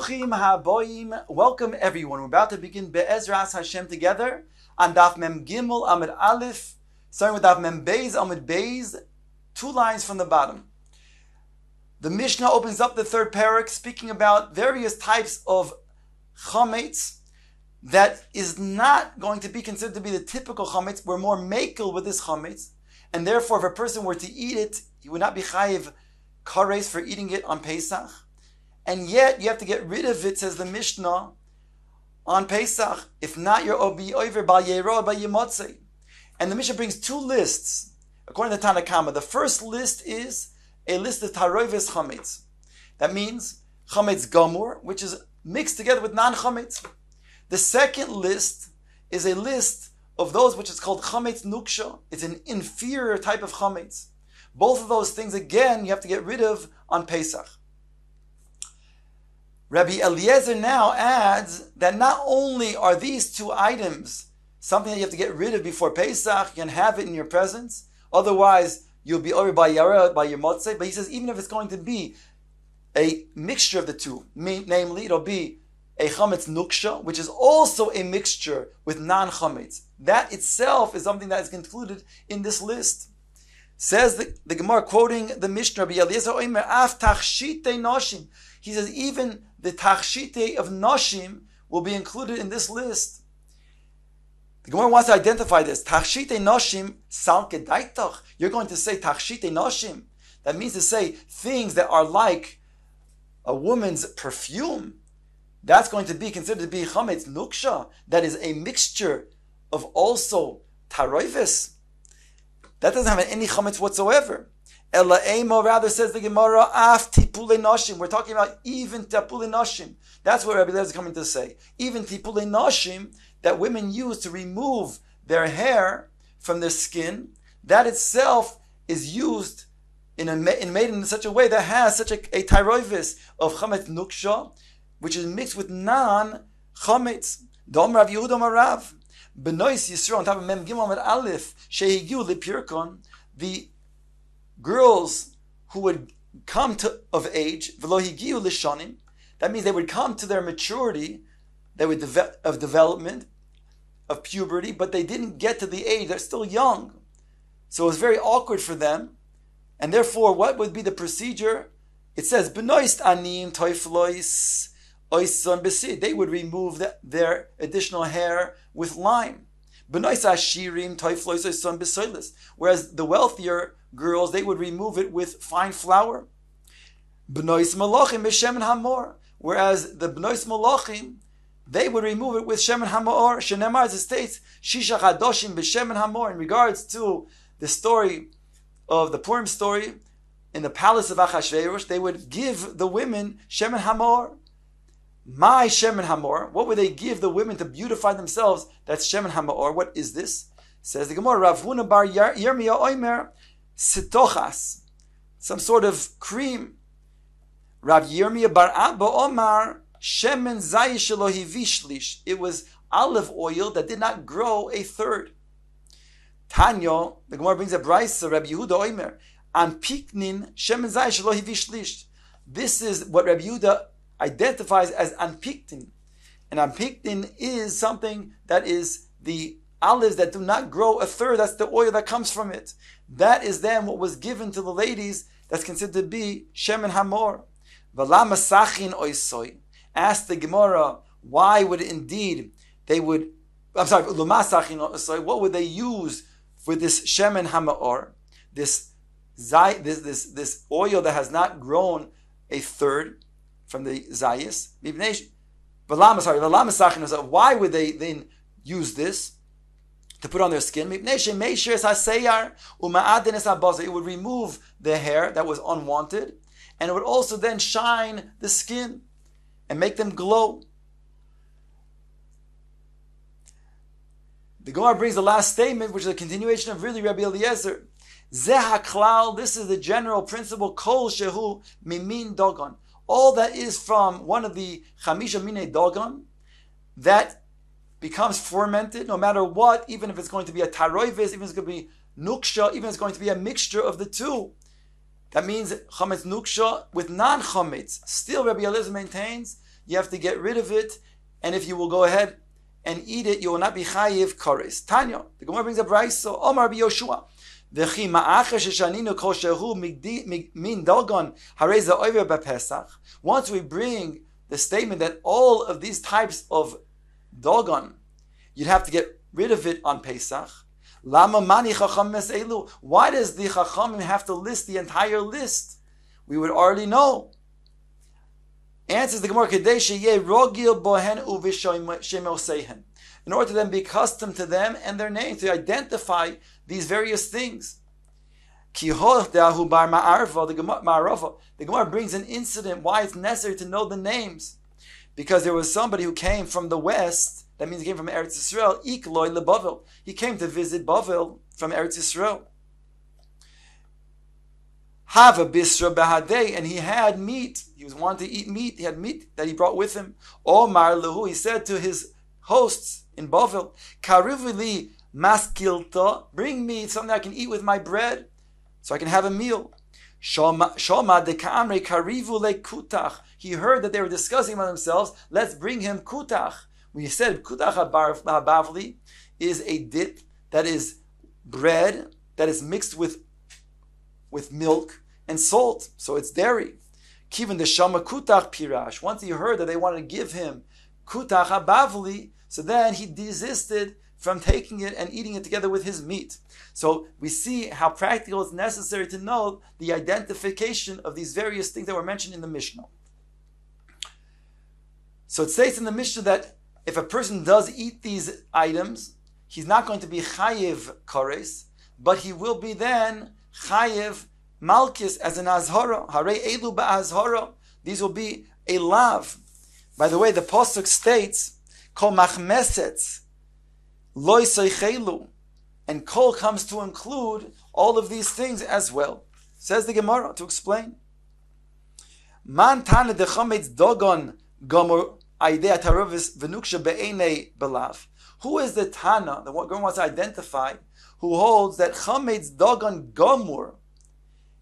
Bruchim haboim. Welcome everyone. We're about to begin Be'ezras Hashem together on Daf Mem Gimel Amid Aleph, starting with Daf Mem Beis Amid Beis, 2 lines from the bottom. The Mishnah opens up the third parak, speaking about various types of chametz that is not going to be considered to be the typical chametz. We're more makel with this chametz, and therefore, if a person were to eat it, he would not be chayiv kares for eating it on Pesach. And yet, you have to get rid of it, says the Mishnah, on Pesach. If not, you're obi over by yerod by yemotzei. And the Mishnah brings 2 lists, according to Tanna Kama. The first list is a list of taroives chametz. That means chametz gamur, which is mixed together with non-chametz. The second list is a list of those which is called chametz nuksha. It's an inferior type of chametz. Both of those things, again, you have to get rid of on Pesach. Rabbi Eliezer now adds that not only are these 2 items something that you have to get rid of before Pesach, you can have it in your presence, otherwise you'll be over by Yarad, by your Motzei, but he says even if it's going to be a mixture of the 2, namely it'll be a chametz nuksha, which is also a mixture with non-chametz. That itself is something that is included in this list. Says the Gemara, quoting the Mishnah, Rabbi Eliezer Omer, Af tachshite noshim. He says even the tachshite of noshim will be included in this list. The Gemara wants to identify this. Tachshite noshim salke daitach. You're going to say tachshite noshim. That means to say things that are like a woman's perfume. That's going to be considered to be chametz nuksha. That is a mixture of also taroivis. That doesn't have any chametz whatsoever. Ela emo, rather, says the Gemara, af tipule noshim. We're talking about even tipule noshim. That's what Rabbi Eliezer is coming to say. Even tipule noshim that women use to remove their hair from their skin, that itself is used made in such a way that has such a tyroivis of chametz nuksha, which is mixed with non-chametz. Dom Rav Yehuda Marav. Benois Yisrael, on top of Mem Gimel Amid Aleph, Shehigiu Lipirkon, the girls who would come of age, V'lo higiu lishonim, that means they would come to their maturity, they would of development, of puberty, but they didn't get to the age, they're still young. So it was very awkward for them, and therefore, what would be the procedure? It says, Benoist anim toiflois oisan besid. They would remove their additional hair with lime. Benoist ashirim toiflois oisan besoilis. Whereas the wealthier girls, they would remove it with fine flour. Benoist malachim b'shemen hamor. Whereas the benoist malachim, they would remove it with shemen hamor. Shenemar, as it states, shisha chadoshim b'shemen hamor. In regards to the story of the Purim story, in the palace of Achashverosh, they would give the women shemen hamor. My shemen hamor. What would they give the women to beautify themselves? That's shemen hamor. What is this? Says the Gemara, Rav Huna bar Yirmiyah Omer, sitochas, some sort of cream. Rav Yirmiyah bar Abba Omar, shemen zayish shelo hivishlish. It was olive oil that did not grow a third. Tanyo, the Gemara brings a brayso, Rabbi Yehuda Omer, an piknin shemen zayish shelo hivishlish. This is what Rabbi Yehuda identifies as anpiktin. And anpiktin is something that is the olives that do not grow a third. That's the oil that comes from it. That is then what was given to the ladies that's considered to be shemen hamor. V'lama sachin oisoy. Ask the Gemara, why would indeed they would, l'ma sachin oisoy, what would they use for this shemen hamor, this oil that has not grown a third from the zayis? Why would they then use this to put on their skin? It would remove the hair that was unwanted, and it would also then shine the skin and make them glow. The Gemara brings the last statement, which is a continuation of really Rabbi Eliezer. This is the general principle, kol shehu mimin dogon. All that is from one of the chamisha mine dogon, that becomes fermented, no matter what, even if it's going to be a taroivis, even if it's going to be nuksha, even if it's going to be a mixture of the 2. That means chametz nuksha with non-chametz. Still, Rabbi Eliezer maintains you have to get rid of it, and if you will go ahead and eat it, you will not be chayiv kares. Tanya, the Gemara brings up Brayso, Omar bi Yoshua. V'chi ma'acha sheshaninu kol shehu min dogon harei over b'Pesach. Once we bring the statement that all of these types of dogon, you'd have to get rid of it on Pesach. Lama mani chacham meselu. Why does the chachamim have to list the entire list? We would already know. Answers the Gemara, Kedei sheyeh rogil bohen uv'shemosehen. In order to then be accustomed to them and their names, to identify these various things. The Gemara brings an incident why it's necessary to know the names. Because there was somebody who came from the west, that means he came from Eretz Yisrael, Ikloi leBavel. He came to visit Bavel from Eretz Yisrael. Hava bisra behadei, and he had meat. He was wanting to eat meat. He had meat that he brought with him. Omar lehu, he said to his hosts in Bavel, Karivili maskilta, bring me something I can eat with my bread, so I can have a meal. Shoma de ka'amre karivu le kutach. He heard that they were discussing among themselves. Let's bring him kutach. When you said kutach habavli is a dip that is bread that is mixed with milk and salt, so it's dairy. Kivan the shama kutach pirash. Once he heard that they wanted to give him kutach habavli, so then he desisted from taking it and eating it together with his meat. So we see how practical it's necessary to know the identification of these various things that were mentioned in the Mishnah. So it states in the Mishnah that if a person does eat these items, he's not going to be chayiv kares, but he will be then chayiv malchus as an azhara. Harei elu ba'azhara. These will be a lav. By the way, the pasuk states, kol machmesetz loy seichelu, and kol comes to include all of these things as well. Says the Gemara to explain. Man tana de chametz dogon gomor aidei atarovis v'nuksha be'enei belav. Who is the Tana, the one Gemara wants to identify, who holds that chametz dogon gomor,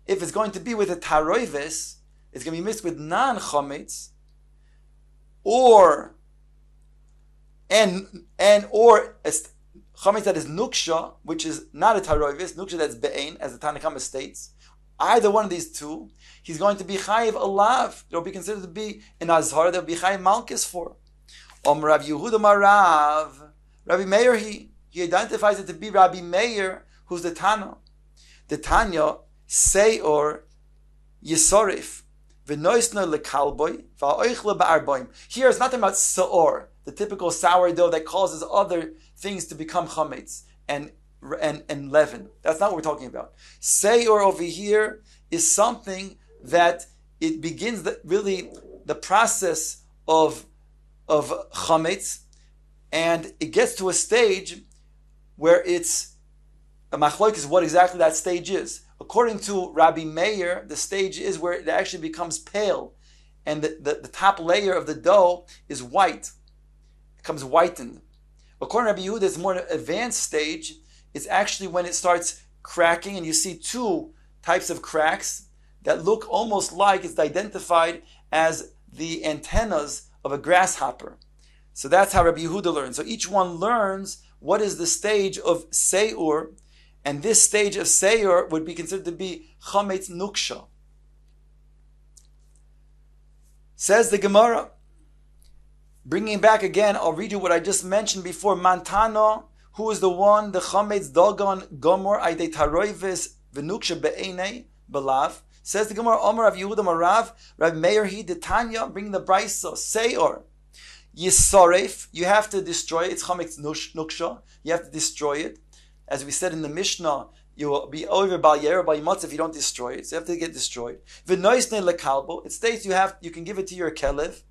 if it's going to be with a tarovis, it's going to be mixed with non-chametz, or chametz that is nuksha, which is not a tarovis, nuksha that's be'ein, as the Tanna Kama states. Either one of these two, he's going to be chayiv alav. It will be considered to be an azhar that will be chayiv malchus for. Rav Yehuda Marav, Rabbi Meir, he identifies it to be Rabbi Meir, who's the Tana. The Tanya Seor Yisorif v'noisna lekalboy va'oichle ba'arboim. Here it's not about seor, the typical sourdough that causes other things to become chametz and leaven. That's not what we're talking about. Seor over here is something that it begins the process of chametz, and it gets to a stage where it's a machlok is what exactly that stage is. According to Rabbi Meir, the stage is where it actually becomes pale, and the top layer of the dough is white. It becomes whitened. According to Rabbi Yehuda, it's more an advanced stage. It's actually when it starts cracking, and you see two types of cracks that look almost like it's identified as the antennas of a grasshopper. So that's how Rabbi Yehuda learns. So each one learns what is the stage of Seur, and this stage of Seur would be considered to be Chametz Nuksha. Says the Gemara, bringing back again, I'll read you what I just mentioned before. Mantano, who is the one, the Chametz Dogon Gomor Aidei Taroivis V'Nuksha Be'enei Belav. Says the Gemara, Omer of Yehuda Marav, Rabbi Meir he the Tanya, bringing the Brayso, Seur. Yisoref, you have to destroy it. It's Chametz Nuksha. You have to destroy it. As we said in the Mishnah, you will be over by Yer by Yimotz if you don't destroy it. So you have to get destroyed. V'noisne lekalbo. It states you can give it to your kelev.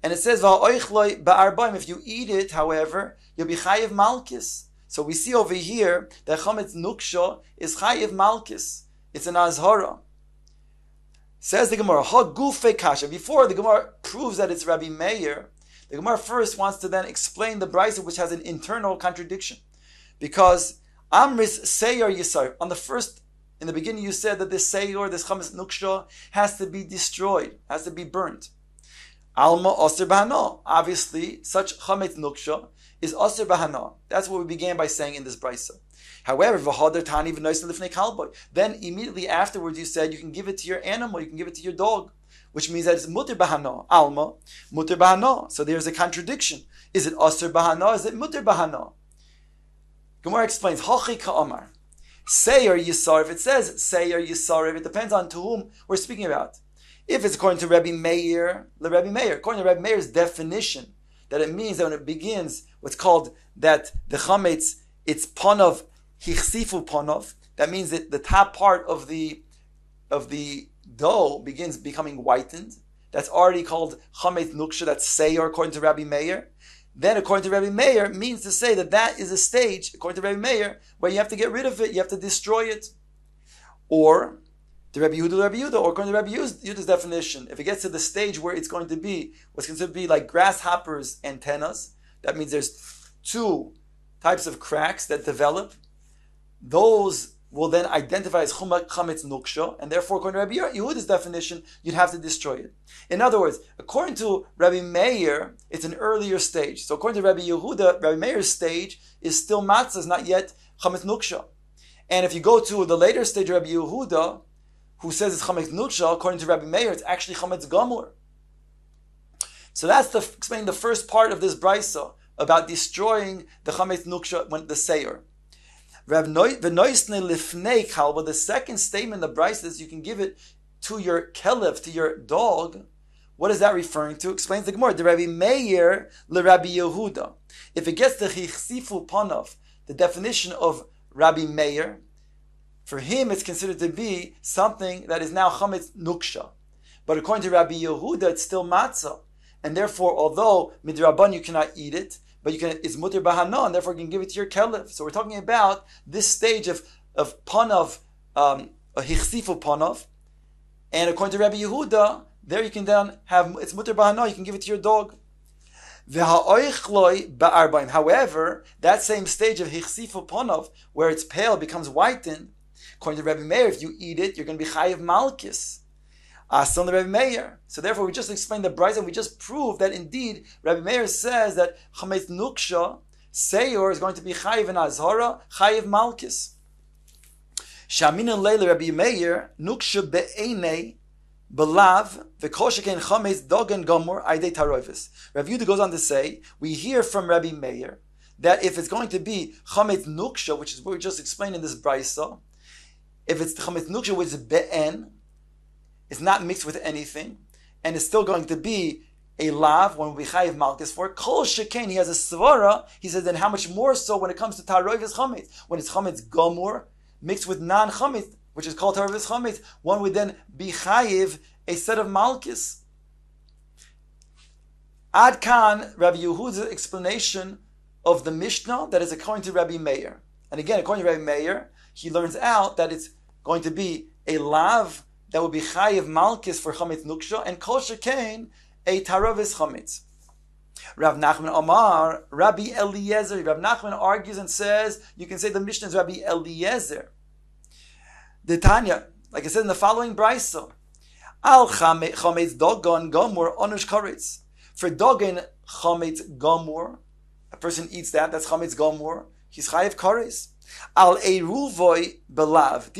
And it says va'oichloi ba'arbaim. If you eat it, however, you'll be chayiv malchus. So we see over here that Chametz Nuksha is chayiv malchus. It's an azhara. Says the Gemara, ha gufe kasha. Before the Gemara proves that it's Rabbi Meir, the Gemara first wants to then explain the Brisa, which has an internal contradiction. Because Amris Seyor Yisar, in the beginning you said that this Seyor, this Chametz Nuksha, has to be destroyed, has to be burnt. Alma Aser Bahana. Obviously, such Chametz Nuksha is Aser Bahana. That's what we began by saying in this brisa. However, V'hadar Tani V'noisen Lifnei Kalboy. Then immediately afterwards you said you can give it to your animal, you can give it to your dog, which means that it's Mutter Bahana. Alma, Mutter Bahana. So there's a contradiction. Is it Aser Bahana? Is it Mutter Bahana? Gemara explains, Hachi Ka'amar. Seir Yisarif. It says Seir Yisarif. It depends on to whom we're speaking about. If it's according to Rabbi Meir, according to Rabbi Meir's definition, that it means that when it begins, what's called that the chametz, it's panov, hichsifu panov. That means that the top part of the dough begins becoming whitened. That's already called chametz nuksha. That's seir according to Rabbi Meir. Then, according to Rabbi Meir, means to say that that is a stage, according to Rabbi Meir, where you have to get rid of it, you have to destroy it. Or the Rabbi Yehuda, or according to Rabbi Yehuda's definition, if it gets to the stage where it's going to be what's considered to be like grasshoppers' antennas, that means there's two types of cracks that develop. Those will then identify as chametz nuksha, and therefore, according to Rabbi Yehuda's definition, you'd have to destroy it. In other words, according to Rabbi Meir, it's an earlier stage. So according to Rabbi Yehuda, Rabbi Meir's stage is still matzah, is not yet chametz nuksha. And if you go to the later stage of Rabbi Yehuda, who says it's chametz nuksha, according to Rabbi Meir, it's actually chametz gamur. So that's explaining the first part of this brisa about destroying the chametz nuksha when the seir. The second statement of the brisa is you can give it to your kelev, to your dog. What is that referring to? Explains the Gemara. The Rabbi Meir le Rabbi Yehuda. If it gets the chichsifu panav, the definition of Rabbi Meir, for him it's considered to be something that is now chametz nuksha. But according to Rabbi Yehuda, it's still matzah. And therefore, although midraban you cannot eat it, but you can, it's mutter bahana, and therefore you can give it to your kelev. So we're talking about this stage of panav, a hichsifu panav. And according to Rabbi Yehuda, there you can then have, it's mutter bahana, you can give it to your dog. However, that same stage of hichsifu panav, where it's pale, becomes whitened, according to Rabbi Meir, if you eat it, you're going to be chayiv malchus. Son of Rabbi Meir. So therefore, we just explained the brisa, and we just proved that indeed Rabbi Meir says that chametz nuksha seyor is going to be chayiv and azhara, chayiv malchus. Shamin and leila Rabbi Meir nuksha be'enei belav v'kosheken chametz dogen gomor aidei tarovis. Rabbi Yehuda goes on to say, we hear from Rabbi Meir that if it's going to be chametz nuksha, which is what we just explained in this brisa, if it's chametz nuksha, which is be'en, it's not mixed with anything, and it's still going to be a lav when we chayiv malchus for kol shekain. He has a svara. He says, then how much more so when it comes to tarovis chametz? When it's chametz gomor mixed with non chametz, which is called tarovis chametz, one would then be chayiv a set of malchus. Ad kan Rabbi Yehuda's explanation of the Mishnah that is according to Rabbi Meir. And again, according to Rabbi Meir, he learns out that it's going to be a lav that would be chayiv malchus for chametz nuksha, and kol shekain a tarovis chametz. Rav Nachman Amar, Rabbi Eliezer. Rav Nachman argues and says you can say the Mishnah is Rabbi Eliezer. The Tanya, like I said in the following brisa, al chametz dogon gomor onush karetz. For dogon chametz gomor, a person eats that. That's chametz gomor. He's chayiv karetz. Al eruvoy belav.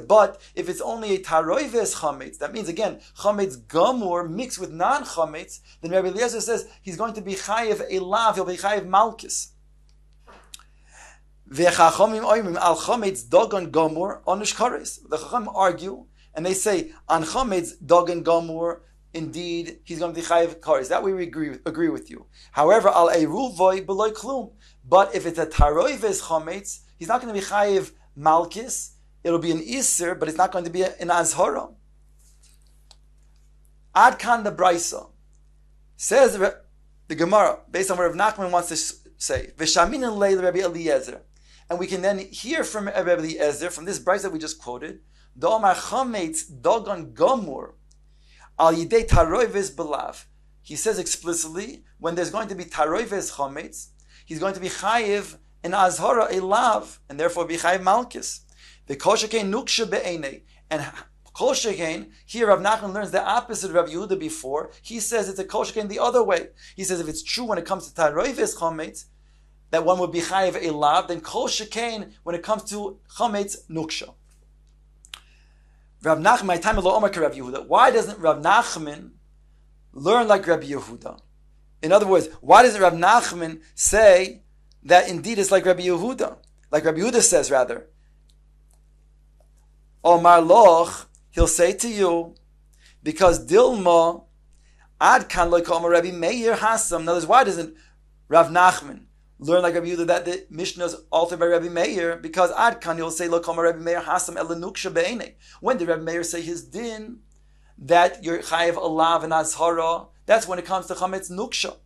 But if it's only a taroives chametz, that means again chametz gamur mixed with non chametz, then Rabbi Eliezer says he's going to be chayiv a lav. He'll be chayiv malchus. V'chachamim oimim al chametz dogon gamur onush kares. The chacham argue and they say on chametz dogon gamur, indeed he's going to be chayiv kares. That we agree with you. However, al eruvoy beloy klum. But if it's a taroives chametz, he's not going to be chayiv malchus. It'll be an iser, but it's not going to be an azhara. Ad kan the brisa says the Gemara based on what Rav Nachman wants to say. V'shamin and leil Rabbi Eliezer, and we can then hear from Rabbi Eliezer from this brisa that we just quoted. Do'amar chametz dogon gomur al yidei taroives belav. He says explicitly when there's going to be taroives chametz, he's going to be chayiv an azhara, a lav, and therefore be chayiv malchus. The koshake nuksha be'enei, and Kol Shekain, here Rav Nachman learns the opposite of Rav Yehuda before. He says it's a Kol Shekain the other way. He says if it's true when it comes to Taroives Chametz, that one would be Chayiv a Lav, then Kol Shekain when it comes to Chametz Nuksha. Rav Nachman, my time lo Omar Rav Yehuda. Why doesn't Rav Nachman learn like Rabbi Yehuda? In other words, why doesn't Rav Nachman say that indeed it's like Rabbi Yehuda? Like Rabbi Yehuda says, rather. Omar Loch, he'll say to you, because Dilma, Ad Kan Lo Kama Rabbi Meir Hasam. In other words, why doesn't Rav Nachman learn like Rabbi Yehuda that the Mishnah is altered by Rabbi Meir? Because Ad Kan, he'll say, Lo Kama Rabbi Meir Hasam Elanuksha Be'ene. When did Rabbi Meir say his din that you're Chayev Alav and Azhara? That's when it comes to Chametz Nuksha.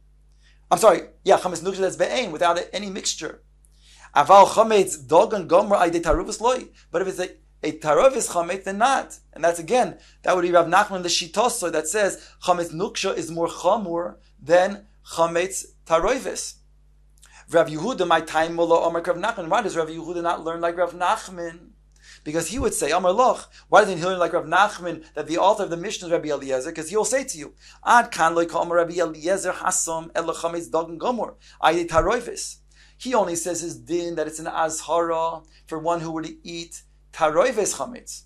I'm sorry, Chametz Nuksha, that's Be'en, without any mixture. Aval Chametz Dogan Gomer Aide Taruvus Loi. But if it's a Tarovis Chametz, then not. And that's again, that would be Rav Nachman the Shitoso that says Chametz Nuksha is more Chamur than Chametz Tarovis. Rav Yehuda, my time Mullah Omar Rav Nachman. Why does Rav Yehuda not learn like Rav Nachman? Because he would say, Amar Loch, why doesn't he learn like Rav Nachman that the author of the Mishnah is Rabbi Eliezer? Because he will say to you, Ad kan loy ka'amar Rabbi Eliezer hasom ela chametz dagan gomor ayei taroivis. He only says his din that it's an azhara for one who would eat taroivis chametz.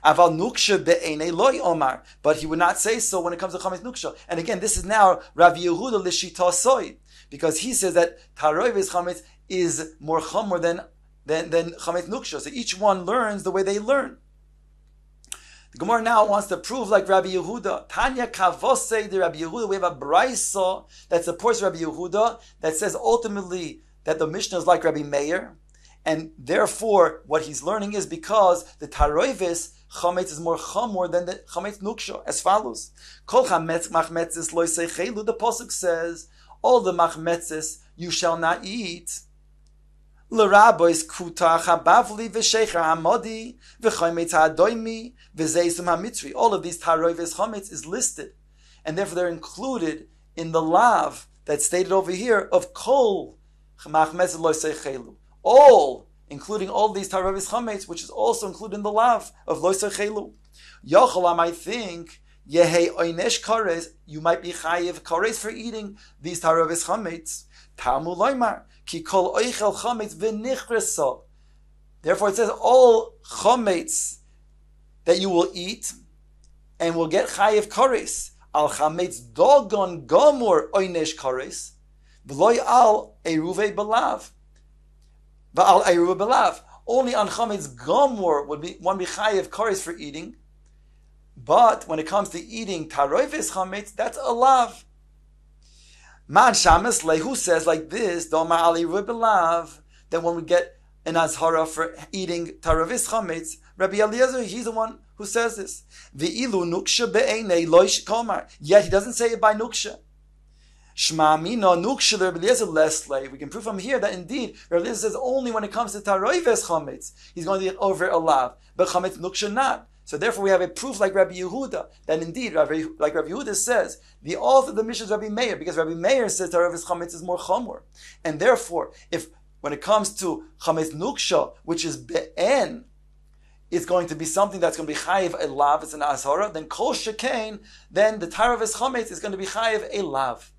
Aval nuksha be'enei loy omar. But he would not say so when it comes to chametz nuksha. And again, this is now Rav Yehuda l'shita soy, because he says that taroivis chametz is more chamor than Chametz Nuksha. So each one learns the way they learn. The Gemara now wants to prove like Rabbi Yehuda. Tanya Kavose de Rabbi Yehuda. We have a Braisa that supports Rabbi Yehuda that says ultimately that the Mishnah is like Rabbi Meir, and therefore what he's learning is because the Taroivis Chametz is more chamor than the Chametz Nuksha. As follows: Kol Chametz Machmetzis Lo Seichelu. The pasuk says, all the Machmetzis you shall not eat. L'rabois kuta chabavli v'shecher hamodi v'chaymetz ha'adoimi v'zeisum ha'mitzri. All of these taroives chametz is listed, and therefore they're included in the lav that's stated over here of kol machmetz lo seichelu. All, including all these taroives chametz, which is also included in the lav of lo seichelu. Yochalam, I think, yehei oynesh kares, you might be chayiv kares for eating these taroives chametz. Talmud loymar. Therefore it says all chametz that you will eat and will get chayiv kares al chametz dogon gomor oynesh kares v'loy al eruve belav v'al eruve belav. Only on chametz gomor would be one be chayiv kares for eating, but when it comes to eating taroives chametz, that's a lav. Man Shamas Lehu says like this, Doma Ali Ribelav, that when we get an azhara for eating taravis chametz, Rabbi Eliezer, he's the one who says this. V'ilu nuksha be'enei loish komar. Yet he doesn't say it by nuksha. Shma mina nuksha Rabbi Eliezer leslay. We can prove from here that indeed Rabbi Eliezer says only when it comes to taravis chametz he's going to get over a lav, but chametz nuksha not. So therefore we have a proof like Rabbi Yehuda, that indeed, like Rabbi Yehuda says, the author of the Mishnah is Rabbi Meir, because Rabbi Meir says Taravis Chametz is more Chamor. And therefore, if when it comes to Chametz Nuksha, which is Be'en, is going to be something that's going to be Chayiv a Lav, it's an Azhara, then Kol Shekain, then the Taravis Chametz is going to be Chayiv a Lav.